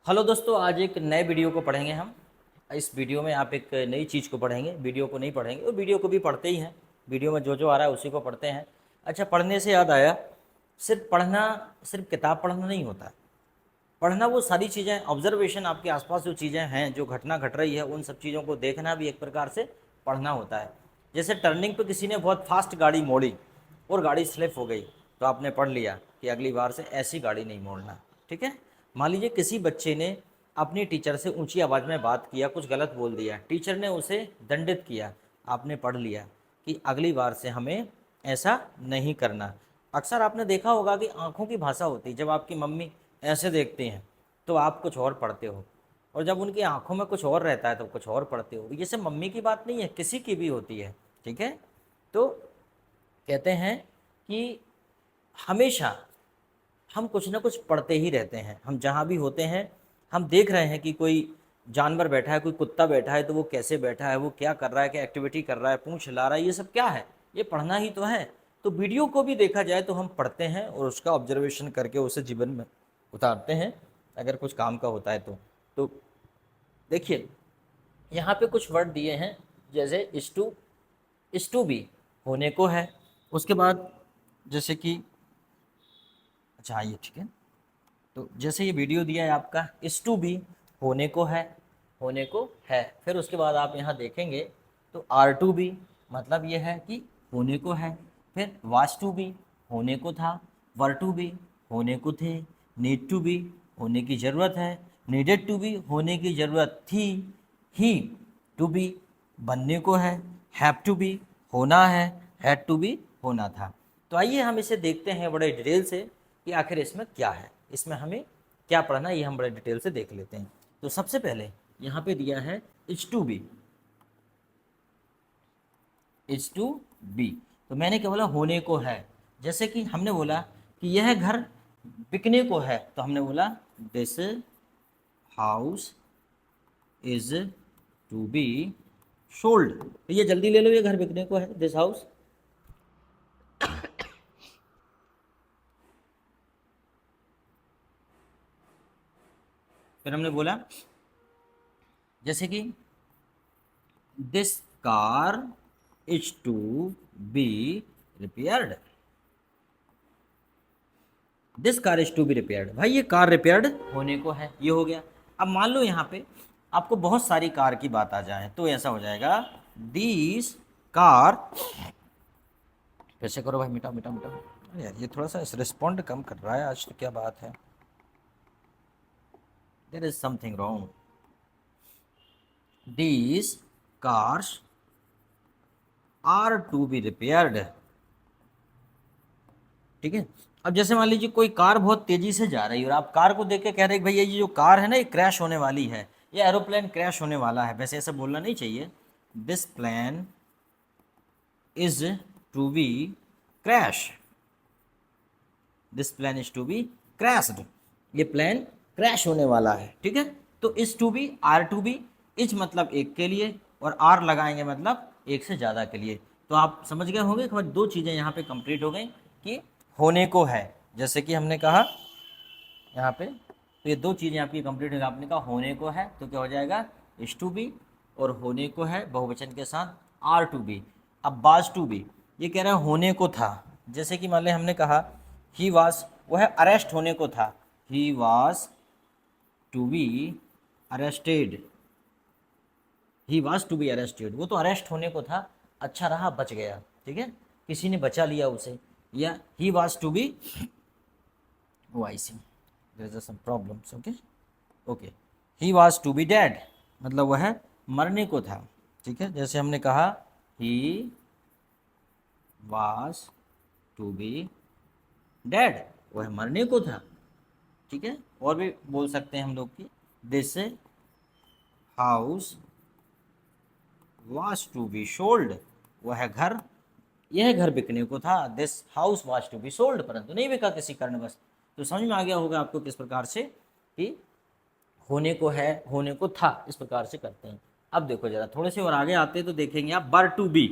Hello दोस्तों, आज एक नए वीडियो को पढ़ेंगे हम। इस वीडियो में आप एक नई चीज़ को पढ़ेंगे, वीडियो को नहीं पढ़ेंगे। और वीडियो को भी पढ़ते ही हैं, वीडियो में जो जो आ रहा है उसी को पढ़ते हैं। अच्छा, पढ़ने से याद आया, सिर्फ पढ़ना, सिर्फ किताब पढ़ना नहीं होता। पढ़ना वो सारी चीज़ें, ऑब्जर्वेशन, आपके आसपास जो चीज़ें हैं, जो घटना घट रही है, उन सब चीज़ों को देखना भी एक प्रकार से पढ़ना होता है। जैसे टर्निंग पे किसी ने बहुत फास्ट गाड़ी मोड़ी और गाड़ी स्लिप हो गई, तो आपने पढ़ लिया कि अगली बार से ऐसी गाड़ी नहीं मोड़ना। ठीक है। मान लीजिए किसी बच्चे ने अपनी टीचर से ऊंची आवाज़ में बात किया, कुछ गलत बोल दिया, टीचर ने उसे दंडित किया, आपने पढ़ लिया कि अगली बार से हमें ऐसा नहीं करना। अक्सर आपने देखा होगा कि आंखों की भाषा होती है, जब आपकी मम्मी ऐसे देखते हैं तो आप कुछ और पढ़ते हो, और जब उनकी आंखों में कुछ और रहता है तो कुछ और पढ़ते हो। ये सिर्फ मम्मी की बात नहीं है, किसी की भी होती है। ठीक है। तो कहते हैं कि हमेशा हम कुछ ना कुछ पढ़ते ही रहते हैं। हम जहाँ भी होते हैं, हम देख रहे हैं कि कोई जानवर बैठा है, कोई कुत्ता बैठा है, तो वो कैसे बैठा है, वो क्या कर रहा है, क्या एक्टिविटी कर रहा है, पूंछ हिला रहा है, ये सब क्या है? ये पढ़ना ही तो है। तो वीडियो को भी देखा जाए तो हम पढ़ते हैं और उसका ऑब्जर्वेशन करके उसे जीवन में उतारते हैं, अगर कुछ काम का होता है तो देखिए, यहाँ पे कुछ वर्ड दिए हैं, जैसे इस टू बी, होने को है। उसके बाद जैसे कि, अच्छा आइए, ठीक है। तो जैसे ये वीडियो दिया है आपका, इस टू बी, होने को है, होने को है। फिर उसके बाद आप यहाँ देखेंगे तो आर टू बी, मतलब ये है कि होने को है। फिर वाज टू बी, होने को था। वर टू बी, होने को थे। नीड टू बी, होने की ज़रूरत है। नीडेड टू बी, होने की ज़रूरत थी। ही टू बी, बनने को है। हैव टू बी, होना है। हैड टू बी, होना था। तो आइए हम इसे देखते हैं बड़े डिटेल से कि आखिर इसमें क्या है, इसमें हमें क्या पढ़ना है, ये हम बड़े डिटेल से देख लेते हैं। तो सबसे पहले यहाँ पे दिया है is to be, is to be. तो मैंने क्या बोला? होने को है। जैसे कि हमने बोला कि यह घर बिकने को है, तो हमने बोला this house is to be sold. तो ये जल्दी ले लो, ये घर बिकने को है, दिस हाउस। फिर हमने बोला जैसे कि this car is to be repaired, this car is to be repaired. भाई ये कार रिपेयर्ड होने को है, ये हो गया। अब मान लो यहाँ पे आपको बहुत सारी कार की बात आ जाए, तो ऐसा हो जाएगा दिस कार, कैसे करो भाई, मिटा मिटा मिटा। अरे यार, ये थोड़ा सा रिस्पॉन्ड कम कर रहा है आज, तो क्या बात है? There is something wrong. This cars are to be repaired. ठीक है। अब जैसे मान लीजिए कोई कार बहुत तेजी से जा रही है और आप कार को देख के कह रहे हैं भैया ये जो कार है ना, ये क्रैश होने वाली है, ये एरोप्लेन क्रैश होने वाला है। वैसे ऐसा बोलना नहीं चाहिए। This plane is to be crash, this plane is to be crashed, ये प्लेन क्रैश होने वाला है। ठीक है। तो is to be, are to be, is मतलब एक के लिए, और आर लगाएंगे मतलब एक से ज़्यादा के लिए। तो आप समझ गए होंगे कि दो चीज़ें यहाँ पे कंप्लीट हो गई कि होने को है, जैसे कि हमने कहा यहाँ पे, तो ये दो चीज़ें आपकी कंप्लीट हो गई। आपने कहा होने को है तो क्या हो जाएगा? इज टू बी, और होने को है बहुवचन के साथ आर टू बी। अब बाज टू बी, ये कह रहा है होने को था। जैसे कि मान लें हमने कहा ही वाज, वो है अरेस्ट होने को था, he was to be arrested, he was to be arrested, वो तो अरेस्ट होने को था, अच्छा रहा बच गया। ठीक है, किसी ने बचा लिया उसे। या he was to be, oh I see, there is some problems, okay okay. He was to be dead, मतलब वह मरने को था। ठीक है। जैसे हमने कहा he was to be dead, वह मरने को था। ठीक है। और भी बोल सकते हैं हम लोग कि this house was to be sold, वह घर, यह घर बिकने को था। This house was to be sold, परंतु नहीं बिका किसी कारणवश। तो समझ में आ गया होगा आपको किस प्रकार से कि होने को है, होने को था, इस प्रकार से करते हैं। अब देखो जरा थोड़े से और आगे आते हैं तो देखेंगे आप, बर टू बी,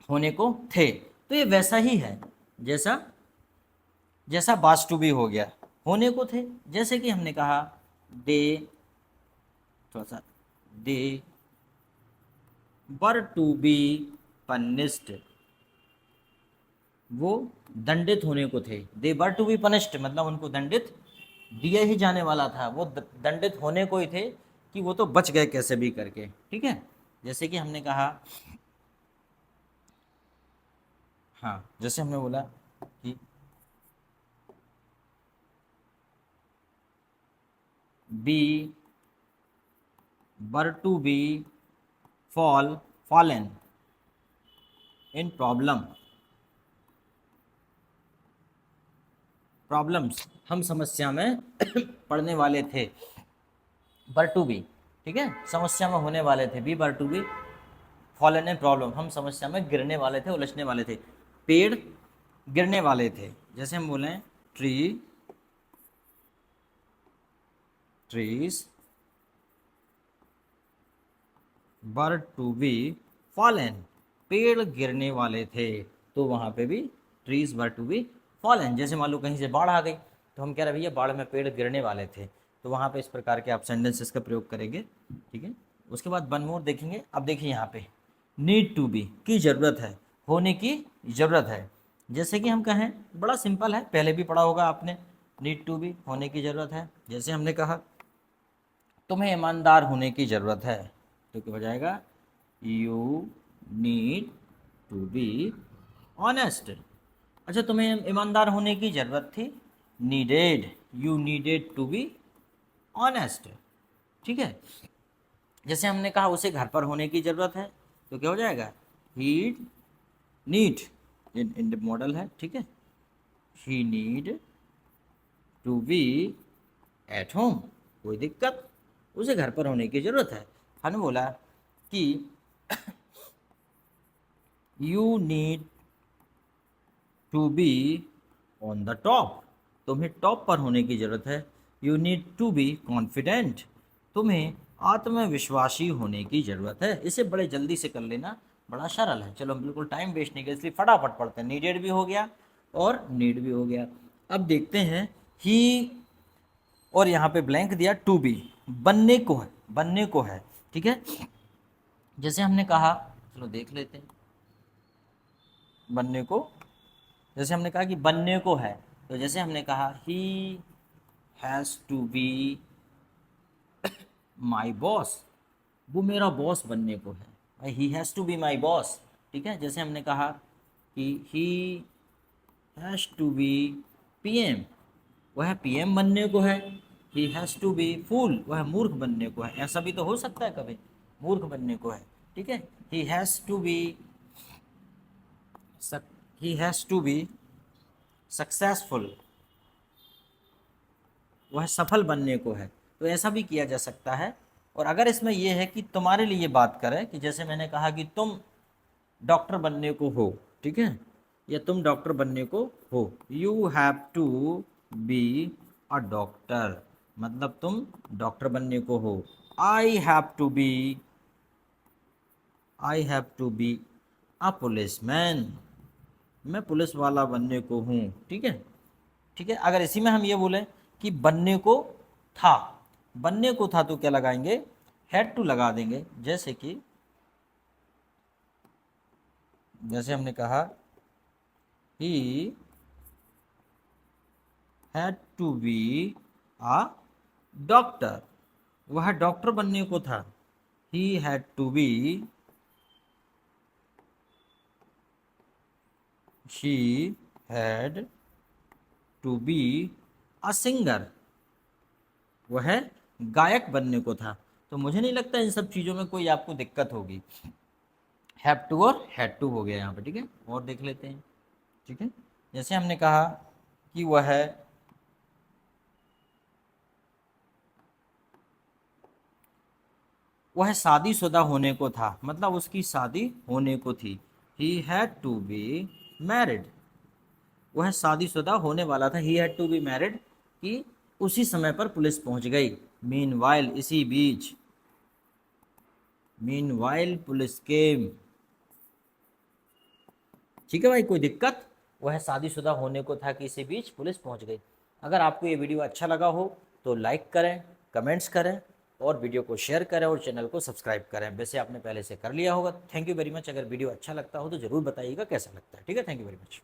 होने को थे। तो ये वैसा ही है जैसा जैसा बास टू बी हो गया, होने को थे। जैसे कि हमने कहा दे, थोड़ा सा, दे वर टू बी पनिश्ड, वो दंडित होने को थे। दे वर टू बी पनिश्ड मतलब उनको दंडित दिया ही जाने वाला था, वो दंडित होने को ही थे, कि वो तो बच गए कैसे भी करके। ठीक है, जैसे कि हमने कहा, हाँ जैसे हमने बोला कि we were to be fallen in problems, हम समस्या में पड़ने वाले थे। वर टू बी, ठीक है, समस्या में होने वाले थे। We were to be fallen in problem, हम समस्या में गिरने वाले थे, उलझने वाले थे, पेड़ गिरने वाले थे। जैसे हम बोलें trees were to be fallen, पेड़ गिरने वाले थे, तो वहाँ पे भी trees were to be fallen. जैसे मान लो कहीं से बाढ़ आ गई, तो हम कह रहे भैया बाढ़ में पेड़ गिरने वाले थे, तो वहाँ पे इस प्रकार के आप सेंटेंसेस का प्रयोग करेंगे। ठीक है, उसके बाद वन मोर देखेंगे। अब देखिए यहाँ पे नीड टू बी की ज़रूरत है, होने की ज़रूरत है। जैसे कि हम कहें, बड़ा सिंपल है, पहले भी पढ़ा होगा आपने, नीड टू बी होने की ज़रूरत है। जैसे हमने कहा तुम्हें ईमानदार होने की ज़रूरत है, तो क्या हो जाएगा, you need to be honest. अच्छा, तुम्हें ईमानदार होने की ज़रूरत थी, needed, you needed to be honest. ठीक है, जैसे हमने कहा उसे घर पर होने की ज़रूरत है, तो क्या हो जाएगा, ही नीड, इन मॉडल है। ठीक है, he need to be at home, कोई दिक्कत, उसे घर पर होने की ज़रूरत है। हमने बोला कि you need to be on the top, तुम्हें टॉप पर होने की ज़रूरत है। You need to be confident, तुम्हें आत्मविश्वासी होने की ज़रूरत है। इसे बड़े जल्दी से कर लेना, बड़ा सरल है। चलो हम बिल्कुल टाइम वेस्ट नहीं कर, इसलिए फटाफट पढ़ते हैं। नीडेड भी हो गया और नीड भी हो गया। अब देखते हैं ही, और यहाँ पे ब्लैंक दिया टू बी, बनने को है, बनने को है। ठीक है, जैसे हमने कहा, चलो देख लेते हैं बनने को। जैसे हमने कहा कि बनने को है, तो जैसे हमने कहा he has to be my boss, वो मेरा बॉस बनने को है, he has to be my boss. ठीक है, जैसे हमने कहा कि he has to be PM, वह पीएम बनने को है। He has to be fool, वह मूर्ख बनने को है। ऐसा भी तो हो सकता है कभी, मूर्ख बनने को है। ठीक है, he has to be, he has to be successful, वह सफल बनने को है। तो ऐसा भी किया जा सकता है। और अगर इसमें यह है कि तुम्हारे लिए बात करें, कि जैसे मैंने कहा कि तुम डॉक्टर बनने को हो, ठीक है, या तुम डॉक्टर बनने को हो, you have to be a doctor, मतलब तुम डॉक्टर बनने को हो। I have to be, I have to be a policeman, मैं पुलिस वाला बनने को हूँ। ठीक है, ठीक है, अगर इसी में हम ये बोलें कि बनने को था, बनने को था, तो क्या लगाएंगे, हैड टू लगा देंगे। जैसे कि, जैसे हमने कहा he had to be a doctor, वह डॉक्टर बनने को था। He had to be, she had to be a singer, वह गायक बनने को था। तो मुझे नहीं लगता इन सब चीज़ों में कोई आपको दिक्कत होगी। हैव टू और हैड टू हो गया यहाँ पे। ठीक है, और देख लेते हैं। ठीक है, जैसे हमने कहा कि वह शादीशुदा होने को था, मतलब उसकी शादी होने को थी। He had to be married, वह शादीशुदा होने वाला था। He had to be married, कि उसी समय पर पुलिस पहुंच गई। मीनवाइल, इसी बीच, मीनवाइल पुलिस केम। ठीक है भाई, कोई दिक्कत, वह शादीशुदा होने को था कि इसी बीच पुलिस पहुंच गई। अगर आपको ये वीडियो अच्छा लगा हो तो लाइक करें, कमेंट्स करें और वीडियो को शेयर करें और चैनल को सब्सक्राइब करें। वैसे आपने पहले से कर लिया होगा। Thank you very much. अगर वीडियो अच्छा लगता हो तो ज़रूर बताइएगा कैसा लगता है। ठीक है, थैंक यू वेरी मच।